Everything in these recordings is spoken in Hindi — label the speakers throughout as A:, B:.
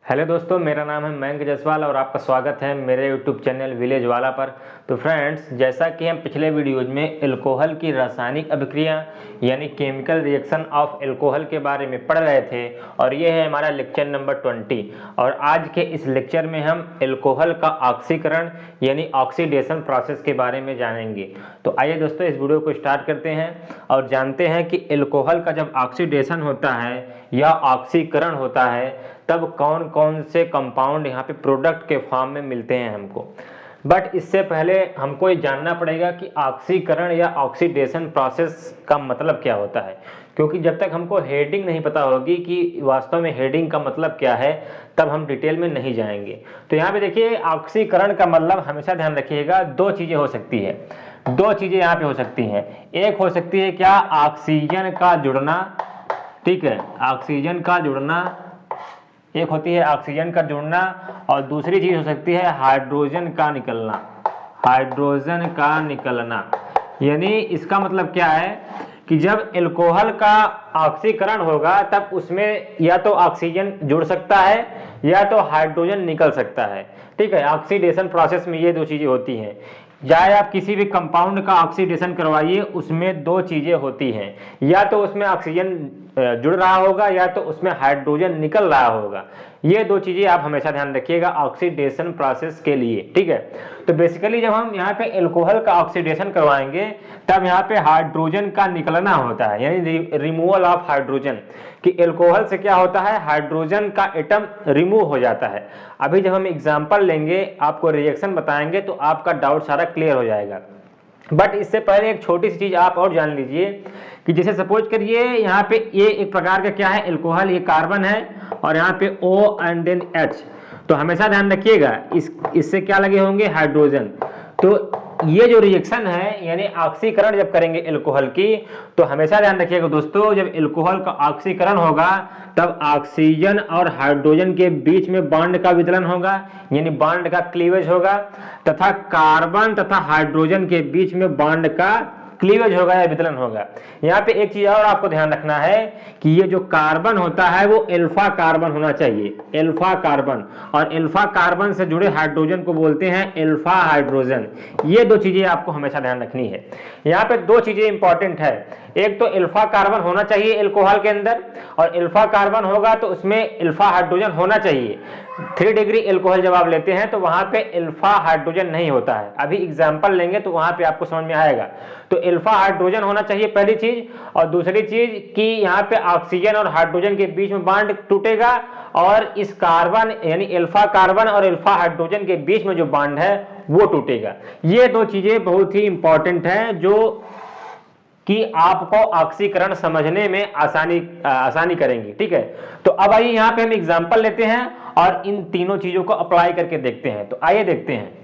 A: हेलो दोस्तों, मेरा नाम है मयंक जायसवाल और आपका स्वागत है मेरे यूट्यूब चैनल विलेज वाला पर। तो फ्रेंड्स, जैसा कि हम पिछले वीडियोज में एल्कोहल की रासायनिक अभिक्रिया यानी केमिकल रिएक्शन ऑफ एल्कोहल के बारे में पढ़ रहे थे और ये है हमारा लेक्चर नंबर 20। और आज के इस लेक्चर में हम एल्कोहल का ऑक्सीकरण यानी ऑक्सीडेशन प्रोसेस के बारे में जानेंगे। तो आइए दोस्तों, इस वीडियो को स्टार्ट करते हैं और जानते हैं कि एल्कोहल का जब ऑक्सीडेशन होता है या ऑक्सीकरण होता है तब कौन कौन से कंपाउंड यहाँ पे प्रोडक्ट के फॉर्म में मिलते हैं हमको। बट इससे पहले हमको ये जानना पड़ेगा कि ऑक्सीकरण या ऑक्सीडेशन प्रोसेस का मतलब क्या होता है, क्योंकि जब तक हमको हेडिंग नहीं पता होगी कि वास्तव में हेडिंग का मतलब क्या है तब हम डिटेल में नहीं जाएंगे। तो यहाँ पे देखिए, ऑक्सीकरण का मतलब हमेशा ध्यान रखिएगा, दो चीजें हो सकती है। दो चीजें यहाँ पे हो सकती हैं। एक हो सकती है क्या, ऑक्सीजन का जुड़ना, ठीक है, ऑक्सीजन का जुड़ना, एक होती है ऑक्सीजन का जुड़ना, और दूसरी चीज हो सकती है हाइड्रोजन का निकलना। हाइड्रोजन का निकलना यानी इसका मतलब क्या है कि जब एल्कोहल का ऑक्सीकरण होगा तब उसमें या तो ऑक्सीजन जुड़ सकता है या तो हाइड्रोजन निकल सकता है। ठीक है, ऑक्सीडेशन प्रोसेस में ये दो चीजें होती हैं। चाहे आप किसी भी कंपाउंड का ऑक्सीडेशन करवाइए, उसमें दो चीजें होती हैं, या तो उसमें ऑक्सीजन जुड़ रहा होगा या तो उसमें हाइड्रोजन निकल रहा होगा। ये दो चीजें आप हमेशा ध्यान रखिएगा ऑक्सीडेशन प्रोसेस के लिए। ठीक है, तो बेसिकली जब हम यहाँ पे एल्कोहल का ऑक्सीडेशन करवाएंगे तब यहाँ पे हाइड्रोजन का निकलना होता है, यानी रिमूवल ऑफ हाइड्रोजन, कि एल्कोहल से क्या होता है, हाइड्रोजन का एटम रिमूव हो जाता है। अभी जब हम एग्जांपल लेंगे, आपको रिएक्शन बताएंगे तो आपका डाउट सारा क्लियर हो जाएगा। बट इससे पहले एक छोटी सी चीज आप और जान लीजिए कि जैसे सपोज करिए यहाँ पे ये एक प्रकार का क्या है, एल्कोहल, ये कार्बन है और यहाँ पे O एंड देन H। तो हमेशा ध्यान रखिएगा इससे क्या लगे होंगे, हाइड्रोजन। तो ये जो रिएक्शन है यानी ऑक्सीकरण जब करेंगे एल्कोहल की, तो हमेशा ध्यान रखिएगा दोस्तों, जब एल्कोहल का ऑक्सीकरण होगा तब ऑक्सीजन और हाइड्रोजन के बीच में बॉन्ड का विदलन होगा, यानी बॉन्ड का क्लीवेज होगा, तथा कार्बन तथा हाइड्रोजन के बीच में बॉन्ड का क्लीवेज होगा या विदलन होगा। यहाँ पे एक चीज और आपको ध्यान रखना है कि ये जो कार्बन होता है वो एल्फा कार्बन होना चाहिए, एल्फा कार्बन, और एल्फा कार्बन से जुड़े हाइड्रोजन को बोलते हैं एल्फा हाइड्रोजन। ये दो चीजें आपको हमेशा ध्यान रखनी है। यहाँ पे दो चीजें इंपॉर्टेंट है, एक तो एल्फा कार्बन होना चाहिए एल्कोहल के अंदर, और एल्फा कार्बन होगा तो उसमें एल्फा हाइड्रोजन होना चाहिए। 3 डिग्री एल्कोहल जब आप लेते हैं तो वहां पे एल्फा हाइड्रोजन नहीं होता है, अभी एग्जांपल लेंगे तो वहां पे आपको समझ में आएगा। तो एल्फा हाइड्रोजन होना चाहिए पहली चीज, और दूसरी चीज कि यहाँ पे ऑक्सीजन और हाइड्रोजन के बीच में बॉन्ड टूटेगा और इस कार्बन यानी एल्फा कार्बन और एल्फा हाइड्रोजन के बीच में जो बॉन्ड है वो टूटेगा। ये दो चीजें बहुत ही इंपॉर्टेंट हैं जो कि आपको ऑक्सीकरण समझने में आसानी करेंगे। ठीक है, तो अब आइए यहाँ पे हम एग्जांपल लेते हैं और इन तीनों चीजों को अप्लाई करके देखते हैं। तो आइए देखते हैं।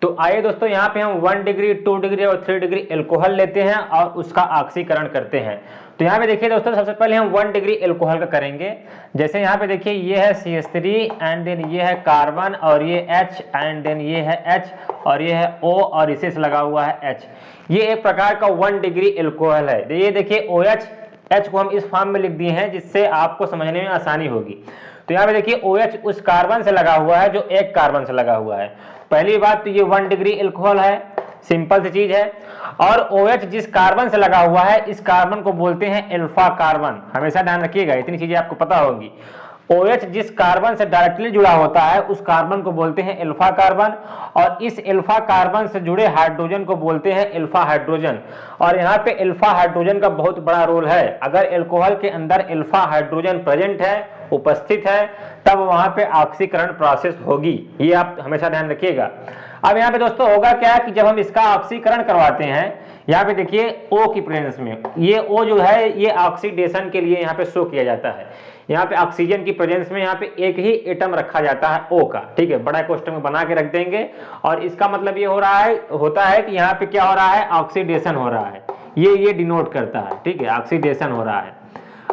A: तो आइए दोस्तों, यहाँ पे हम 1 डिग्री, 2 डिग्री और 3 डिग्री एल्कोहल लेते हैं और उसका ऑक्सीकरण करते हैं। तो यहाँ पे देखिए दोस्तों, सबसे पहले हम 1 डिग्री एल्कोहल का करेंगे। जैसे यहाँ पे देखिए, ये है CH3 एंड देन ये है कार्बन और ये H एंड देन ये है H और ये है O और इसे से लगा हुआ है H। ये एक प्रकार का 1 डिग्री एल्कोहल है। ये देखिए OH, H को हम इस फॉर्म में लिख दिए हैं जिससे आपको समझने में आसानी होगी। तो यहाँ पे देखिए OH उस कार्बन से लगा हुआ है जो एक कार्बन से लगा हुआ है। पहली बात तो ये 1 डिग्री एल्कोहल है, सिंपल सी चीज है। और OH जिस कार्बन से लगा हुआ है इस कार्बन को बोलते हैं एल्फा कार्बन। हमेशा ध्यान रखिएगा, इतनी चीजें आपको पता होगी। OH जिस कार्बन से डायरेक्टली जुड़ा होता है उस कार्बन को बोलते हैं एल्फा कार्बन, और इस एल्फा कार्बन से जुड़े हाइड्रोजन को बोलते हैं एल्फा हाइड्रोजन। और यहाँ पे एल्फा हाइड्रोजन का बहुत बड़ा रोल है। अगर एल्कोहल के अंदर एल्फा हाइड्रोजन प्रेजेंट है, उपस्थित है, तब वहां पे ऑक्सीकरण प्रोसेस होगी। ये आप हमेशा ध्यान रखिएगा। अब यहाँ पे दोस्तों होगा क्या कि जब हम इसका ऑक्सीकरण करवाते हैं, यहाँ पे देखिए O की प्रेजेंस में, ये O जो है ये ऑक्सीडेशन के लिए यहाँ पे शो किया जाता है। यहाँ पे ऑक्सीजन की प्रेजेंस में यहाँ पे एक ही एटम रखा जाता है O का। ठीक है, बड़ा क्वेश्चन में बना के रख देंगे, और इसका मतलब ये होता है कि यहाँ पे क्या हो रहा है, ऑक्सीडेशन हो रहा है। ये डिनोट करता है। ठीक है, ऑक्सीडेशन हो रहा है।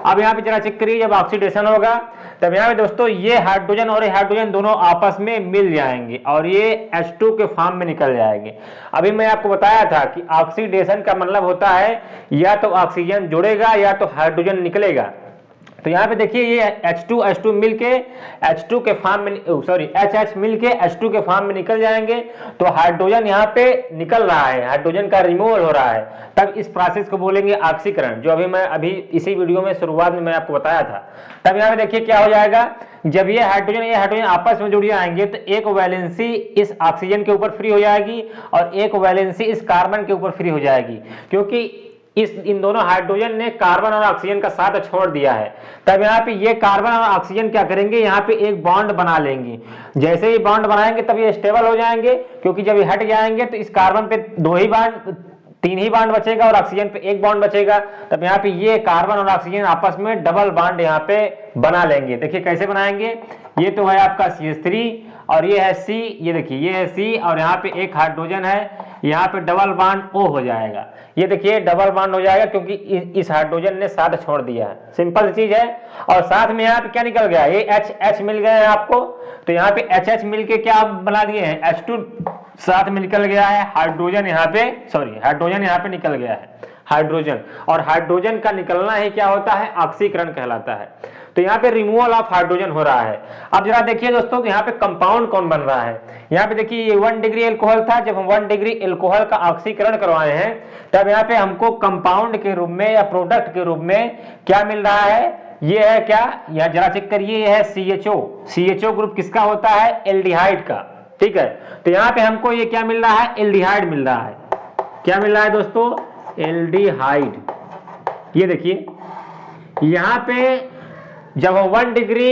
A: अब यहाँ पे जरा चेक करिए, जब ऑक्सीडेशन होगा तब यहाँ पे दोस्तों ये हाइड्रोजन और ये हाइड्रोजन दोनों आपस में मिल जाएंगे और ये H2 के फॉर्म में निकल जाएंगे। अभी मैं आपको बताया था कि ऑक्सीडेशन का मतलब होता है या तो ऑक्सीजन जुड़ेगा या तो हाइड्रोजन निकलेगा। तो यहाँ पे देखिए ये H2 मिलके H2 के फॉर्म में HH मिलके H2 के फॉर्म में निकल जाएंगे। तो हाइड्रोजन यहाँ पे निकल रहा है, हाइड्रोजन का रिमूवल हो रहा है, तब इस प्रोसेस को बोलेंगे ऑक्सीकरण, जो अभी इसी वीडियो में शुरुआत में मैं आपको बताया था। तब यहाँ पे देखिए क्या हो जाएगा, जब ये हाइड्रोजन आपस में जुड़ जाएंगे तो एक वैलेंसी इस ऑक्सीजन के ऊपर फ्री हो जाएगी और एक वैलेंसी इस कार्बन के ऊपर फ्री हो जाएगी, क्योंकि इन दोनों हाइड्रोजन ने कार्बन और ऑक्सीजन का साथ छोड़ दिया है। तब यहाँ पे ये कार्बन और ऑक्सीजन क्या करेंगे, यहाँ पे एक बॉन्ड बना लेंगे। जैसे ही बॉन्ड बनाएंगे तब ये स्टेबल हो जाएंगे, क्योंकि जब ये हट जाएंगे तो इस कार्बन पे 3 ही बॉन्ड बचेगा और ऑक्सीजन पे 1 बॉन्ड बचेगा। तब यहाँ पे ये कार्बन और ऑक्सीजन आपस में डबल बॉन्ड यहाँ पे बना लेंगे। देखिए कैसे बनाएंगे, ये तो है आपका CH3 और ये है C, ये देखिए ये है C और यहाँ पे एक हाइड्रोजन है, यहाँ पे डबल बॉन्ड O हो जाएगा। ये देखिए डबल बॉन्ड हो जाएगा क्योंकि इस हाइड्रोजन ने साथ छोड़ दिया है, सिंपल चीज है। और साथ में यहाँ पे क्या निकल गया, ये H मिल गया है आपको, तो यहाँ पे HH मिल के क्या बना दिए हैं, H2 साथ में निकल गया है, हाइड्रोजन यहाँ पे निकल गया है हाइड्रोजन, और हाइड्रोजन का निकलना ही क्या होता है, ऑक्सीकरण कहलाता है। तो यहाँ पे रिमूवल ऑफ हाइड्रोजन हो रहा है। अब जरा देखिए दोस्तों यहाँ पे कंपाउंड कौन बन रहा है। यहाँ पे देखिए ये 1 डिग्री एल्कोहल था, जब हम 1 डिग्री एल्कोहल का ऑक्सीकरण करवाए हैं तब यहाँ पे हमको कंपाउंड के रूप में या प्रोडक्ट के रूप में क्या मिल रहा है, ये है क्या, यहाँ जरा चेक करिए, ये है CHO ग्रुप किसका होता है, एल्डिहाइड का, ठीक है। तो यहाँ पे हमको ये क्या मिल रहा है, एल्डिहाइड मिल रहा है। क्या मिल रहा है दोस्तों, एल्डिहाइड। ये देखिए यहाँ पे जब हम 1 डिग्री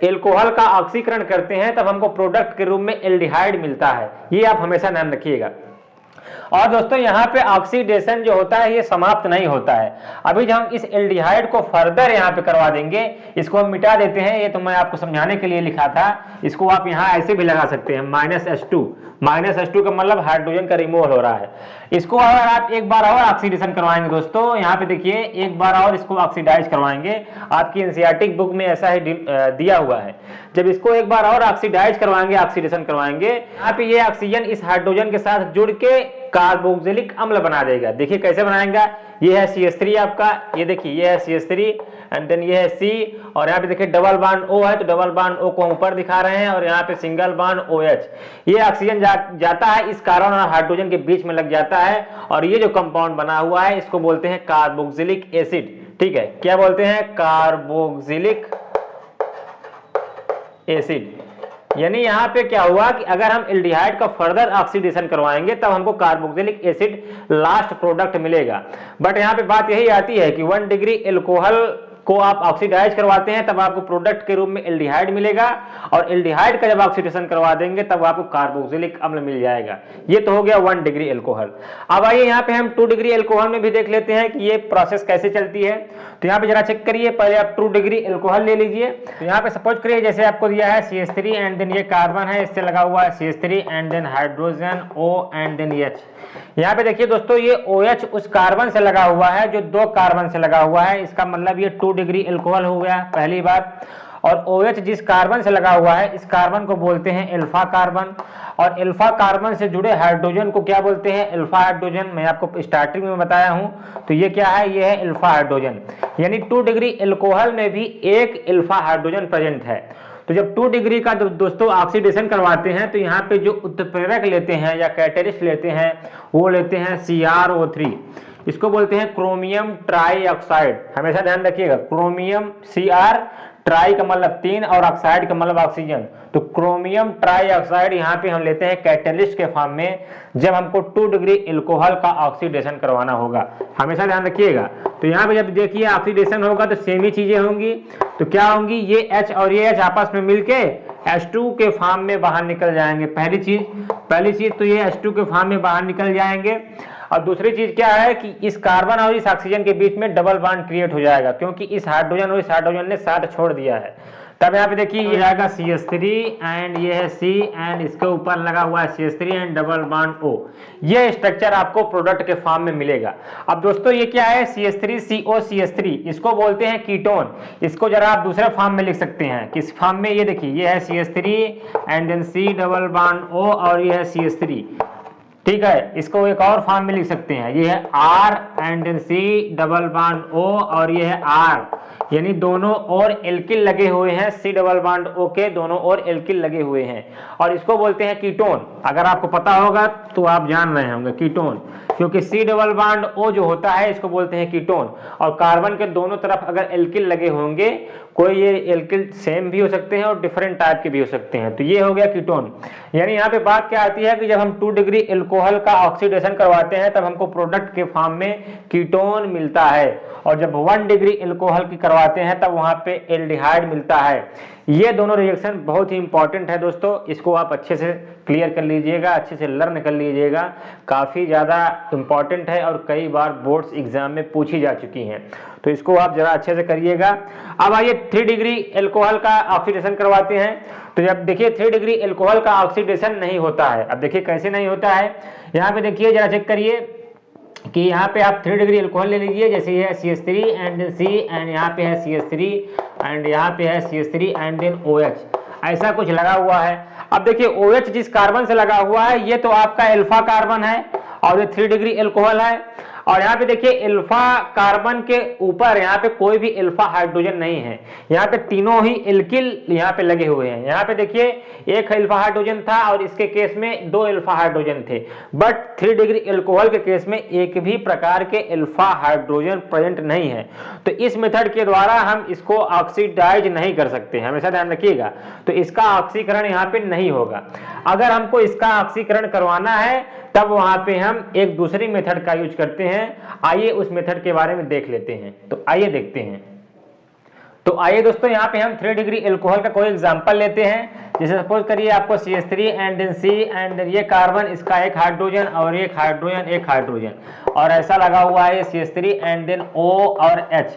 A: एल्कोहल का ऑक्सीकरण करते हैं तब हमको प्रोडक्ट के रूप में एल्डिहाइड मिलता है, ये आप हमेशा ध्यान रखिएगा। और दोस्तों यहाँ पे ऑक्सीडेशन जो होता है ये समाप्त नहीं होता है। अभी जब हम इस एल्डिहाइड को फर्दर यहाँ पे करवा देंगे, इसको हम मिटा देते हैं, ये तो मैं आपको समझाने के लिए लिखा था, इसको आप यहाँ ऐसे भी लगा सकते हैं, -H2 का मतलब हाइड्रोजन का रिमूवल हो रहा है। इसको अगर आप एक बार और ऑक्सीडेशन करवाएंगे दोस्तों, यहाँ पे देखिए एक बार और इसको ऑक्सीडाइज करवाएंगे, आपकी एनसीईआरटी बुक में ऐसा ही दिया हुआ है। जब इसको एक बार और ऑक्सीडाइज करवाएंगे, ऑक्सीडेशन करवाएंगे, यहाँ पे ये ऑक्सीजन इस हाइड्रोजन के साथ जुड़ के कार्बोक्सिलिक अम्ल बना देगा। देखिए कैसे बनाएगा, ये है CH3 आपका, ये देखिए ये है CH3 एंड देन ये है C, और यहाँ पे देखिए डबल बॉन्ड O है, तो डबल बॉन्ड O को हम ऊपर दिखा रहे हैं, और यहाँ पे सिंगल बॉन्ड OH। ये ऑक्सीजन जाता है इस कार्बन और हाइड्रोजन के बीच में लग जाता है, और ये जो कंपाउंड बना हुआ है इसको बोलते हैं कार्बोक्सिलिक एसिड, ठीक है। क्या बोलते हैं, कार्बोक्सिलिक एसिड। यानी यहाँ पे क्या हुआ कि अगर हम एल्डिहाइड का फर्दर ऑक्सीडेशन करवाएंगे तब हमको कार्बोक्सिलिक एसिड लास्ट प्रोडक्ट मिलेगा। बट यहाँ पे बात यही आती है कि 1 डिग्री एल्कोहल को आप ऑक्सीडाइज करवाते हैं तब आपको प्रोडक्ट के रूप में एल्डिहाइड मिलेगा, और एल्डिहाइड का जब ऑक्सीडेशन करवा देंगे तब आपको कार्बोक्सिलिक अम्ल मिल जाएगा। ये तो हो गया 1 डिग्री एल्कोहल। अब आइए यहाँ पे हम 2 डिग्री एल्कोहल में भी देख लेते हैं कि ये प्रोसेस कैसे चलती है। तो यहाँ पे जरा चेक करिए, पहले आप 2 डिग्री एल्कोहल ले लीजिए। तो यहाँ पे सपोज करिए जैसे आपको दिया है CH3 एंड देन ये कार्बन है, इससे लगा हुआ है CH3 and then hydrogen O and then H। यहाँ पे देखिए दोस्तों ये OH उस कार्बन से लगा हुआ है जो 2 कार्बन से लगा हुआ है, इसका मतलब ये 2 डिग्री एल्कोहल हो गया पहली बात। और OH जिस कार्बन से लगा हुआ है इस कार्बन को बोलते हैं अल्फा कार्बन, और अल्फा कार्बन से जुड़े हाइड्रोजन को क्या बोलते हैं, अल्फा हाइड्रोजन। मैं आपको स्टार्टिंग में बताया हूं, तो ये क्या है, ये है अल्फा हाइड्रोजन। यानी 2 डिग्री एल्कोहल में भी एक अल्फा हाइड्रोजन प्रेजेंट है। तो जब 2 डिग्री का दोस्तों ऑक्सीडेशन करवाते हैं तो यहाँ पे जो उत्प्रेरक लेते हैं या कैटलिस्ट लेते हैं वो लेते हैं CrO3, इसको बोलते हैं क्रोमियम ट्राई ऑक्साइड। हमेशा ध्यान रखिएगा, क्रोमियम Cr, ट्राई का मतलब 3 और ऑक्साइड का मतलब ऑक्सीजन। तो क्रोमियम ट्राई ऑक्साइड यहाँ पे हम लेते हैं कैटलिस्ट के फॉर्म में जब हमको 2 डिग्री एल्कोहल का ऑक्सीडेशन करवाना होगा, हमेशा ध्यान रखिएगा। तो यहाँ पे जब देखिए ऑक्सीडेशन होगा तो सेम ही चीजें होंगी। तो क्या होंगी, ये H और ये H आपस में मिलके H2 के फॉर्म में बाहर निकल जाएंगे। पहली चीज तो ये H2 के फॉर्म में बाहर निकल जाएंगे। और दूसरी चीज क्या है कि इस कार्बन और इस ऑक्सीजन के बीच में डबल बॉन्ड क्रिएट हो जाएगा, क्योंकि इस हाइड्रोजन और इस हाइड्रोजन ने साथ छोड़ दिया है। तब यहाँ पे देखिए ये आएगा CH3 एंड ये है C एंड इसके ऊपर लगा हुआ है CH3 and double bond O। ये स्ट्रक्चर आपको प्रोडक्ट के फॉर्म में मिलेगा। अब दोस्तों ये क्या है, CH3COCH3, इसको बोलते हैं कीटोन। इसको जरा आप दूसरे फॉर्म में लिख सकते हैं, किस फॉर्म में, ये देखिए ये है CH3 and then C double bond O और ये है CH3। ठीक है, इसको एक और फॉर्म में लिख सकते हैं, ये है R and C double bond O और ये है R, यानी दोनों और एल्किल लगे हुए हैं, C डबल बॉन्ड O के दोनों और एल्किल लगे हुए हैं और इसको बोलते हैं कीटोन। अगर आपको पता होगा तो आप जान रहे होंगे कीटोन, क्योंकि C डबल बॉन्ड O जो होता है इसको बोलते हैं कीटोन। और कार्बन के दोनों तरफ अगर एल्किल लगे होंगे, कोई ये एल्किल सेम भी हो सकते हैं और डिफरेंट टाइप के भी हो सकते हैं, तो ये हो गया कीटोन। यानी यहाँ पे बात क्या आती है कि जब हम 2 डिग्री एल्कोहल का ऑक्सीडेशन करवाते हैं तब हमको प्रोडक्ट के फॉर्म में कीटोन मिलता है, और जब 1 डिग्री एल्कोहल की करवाते हैं तब वहां पे एल्डिहाइड मिलता है। ये दोनों रिएक्शन बहुत ही इंपॉर्टेंट है दोस्तों, इसको आप अच्छे से क्लियर कर लीजिएगा, अच्छे से लर्न कर लीजिएगा, काफी ज्यादा इंपॉर्टेंट है और कई बार बोर्ड्स एग्जाम में पूछी जा चुकी हैं, तो इसको आप जरा अच्छे से करिएगा। अब आइए 3 डिग्री एल्कोहल का ऑक्सीडेशन करवाते हैं। तो जब देखिए 3 डिग्री एल्कोहल का ऑक्सीडेशन नहीं होता है, अब देखिए कैसे नहीं होता है, यहाँ पे देखिए जरा चेक करिए कि यहाँ पे आप 3 डिग्री एल्कोहल ले लीजिए, जैसे ये है CH3 एंड C एंड यहाँ पे है CH3 एंड यहाँ पे है CH3 एंड देन OH, ऐसा कुछ लगा हुआ है। अब देखिए OH जिस कार्बन से लगा हुआ है ये तो आपका अल्फा कार्बन है और ये 3 डिग्री एल्कोहल है, और यहाँ पे देखिए अल्फा कार्बन के ऊपर यहाँ पे कोई भी अल्फा हाइड्रोजन नहीं है, यहाँ पे तीनों ही एल्किल यहाँ पे लगे हुए हैं। यहाँ पे देखिए एक अल्फा हाइड्रोजन था और इसके केस में 2 अल्फा हाइड्रोजन थे, बट 3 डिग्री एल्कोहल के केस में एक भी प्रकार के अल्फा हाइड्रोजन प्रेजेंट नहीं है। तो इस मेथड के द्वारा हम इसको ऑक्सीडाइज नहीं कर सकते, हमेशा ध्यान रखिएगा, तो इसका ऑक्सीकरण यहाँ पे नहीं होगा। अगर हमको इसका ऑक्सीकरण करवाना है तब वहां पे हम एक दूसरी मेथड का यूज करते हैं, आइए उस मेथड के बारे में देख लेते हैं। तो आइए देखते हैं। तो आइए दोस्तों यहाँ पे हम 3 डिग्री एल्कोहल का कोई एग्जांपल लेते हैं। जैसे सपोज करिए आपको CH3 and then C and ये कार्बन, इसका एक हाइड्रोजन और एक हाइड्रोजन और ऐसा लगा हुआ है CH3 एंड देन O और H।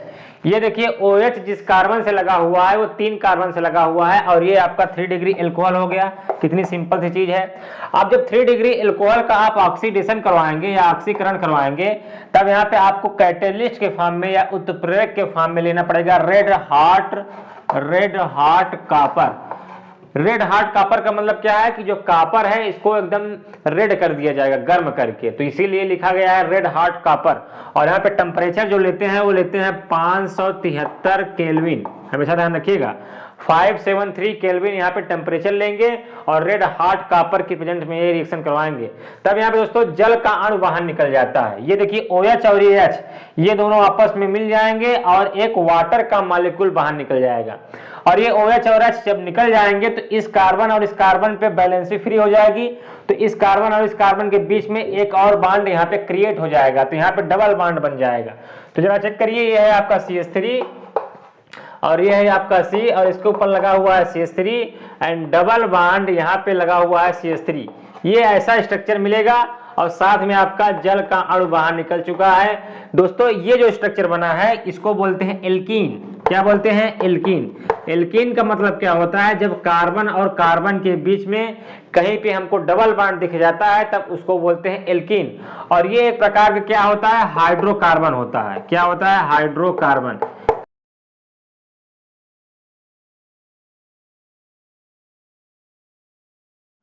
A: ये देखिए OH जिस कार्बन से लगा हुआ है वो 3 कार्बन से लगा हुआ है और ये आपका 3 डिग्री एल्कोहल हो गया। कितनी सिंपल सी चीज है। अब जब 3 डिग्री एल्कोहल का आप ऑक्सीडेशन करवाएंगे या ऑक्सीकरण करवाएंगे तब यहाँ पे आपको कैटेलिस्ट के फॉर्म में या उत्प्रेरक के फॉर्म में लेना पड़ेगा red heart copper. Red heart copper का मतलब क्या है कि जो कापर है इसको एकदम रेड कर दिया जाएगा गर्म करके, तो इसीलिए लिखा गया है रेड हार्ट कापर। और यहाँ पे टेम्परेचर जो लेते हैं वो लेते हैं 573 केल्विन, हमेशा ध्यान रखिएगा 573 केल्विन यहाँ पे टेम्परेचर लेंगे और रेड हार्ट कापर की प्रेजेंट में ये रिएक्शन करवाएंगे। तब यहाँ पे दोस्तों जल का अणु बाहर निकल जाता है। ये देखिए OH और ये H ये दोनों आपस में मिल जाएंगे और एक वाटर का मॉलिक्यूल बाहर निकल जाएगा। और ये OH और H जब निकल जाएंगे तो इस कार्बन और इस कार्बन पे बैलेंसी फ्री हो जाएगी, तो इस कार्बन और इस कार्बन के बीच में एक और बॉन्ड यहाँ पे क्रिएट हो जाएगा, तो यहाँ पे डबल बॉन्ड बन जाएगा। तो जरा चेक करिए, ये है आपका CH3 और ये है आपका C और इसके ऊपर लगा हुआ है CH3 एंड डबल बॉन्ड यहाँ पे लगा हुआ है CH3। ये ऐसा स्ट्रक्चर मिलेगा और साथ में आपका जल का अणु बाहर निकल चुका है। दोस्तों ये जो स्ट्रक्चर बना है इसको बोलते हैं एल्कीन। क्या बोलते हैं? एल्कीन। एल्कीन का मतलब क्या होता है? जब कार्बन और कार्बन के बीच में कहीं पे हमको डबल बॉन्ड दिख जाता है तब उसको बोलते हैं एल्कीन। और ये एक प्रकार का क्या होता है? हाइड्रोकार्बन होता है। क्या होता है? हाइड्रोकार्बन।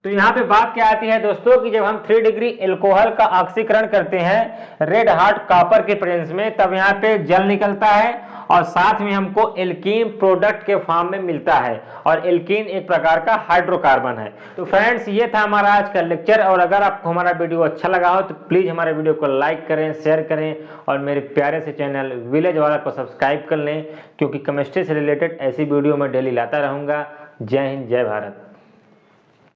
A: तो यहाँ पे बात क्या आती है दोस्तों कि जब हम 3 डिग्री एल्कोहल का ऑक्सीकरण करते हैं रेड हार्ट कॉपर के प्रेजेंस में, तब यहाँ पे जल निकलता है और साथ में हमको एल्कीन प्रोडक्ट के फॉर्म में मिलता है। और एल्कीन एक प्रकार का हाइड्रोकार्बन है। तो फ्रेंड्स ये था हमारा आज का लेक्चर, और अगर आपको हमारा वीडियो अच्छा लगा हो तो प्लीज हमारे वीडियो को लाइक करें, शेयर करें और मेरे प्यारे से चैनल विलेज वाला को सब्सक्राइब कर लें, क्योंकि केमिस्ट्री से रिलेटेड ऐसी वीडियो मैं डेली लाता रहूंगा। जय हिंद, जय भारत।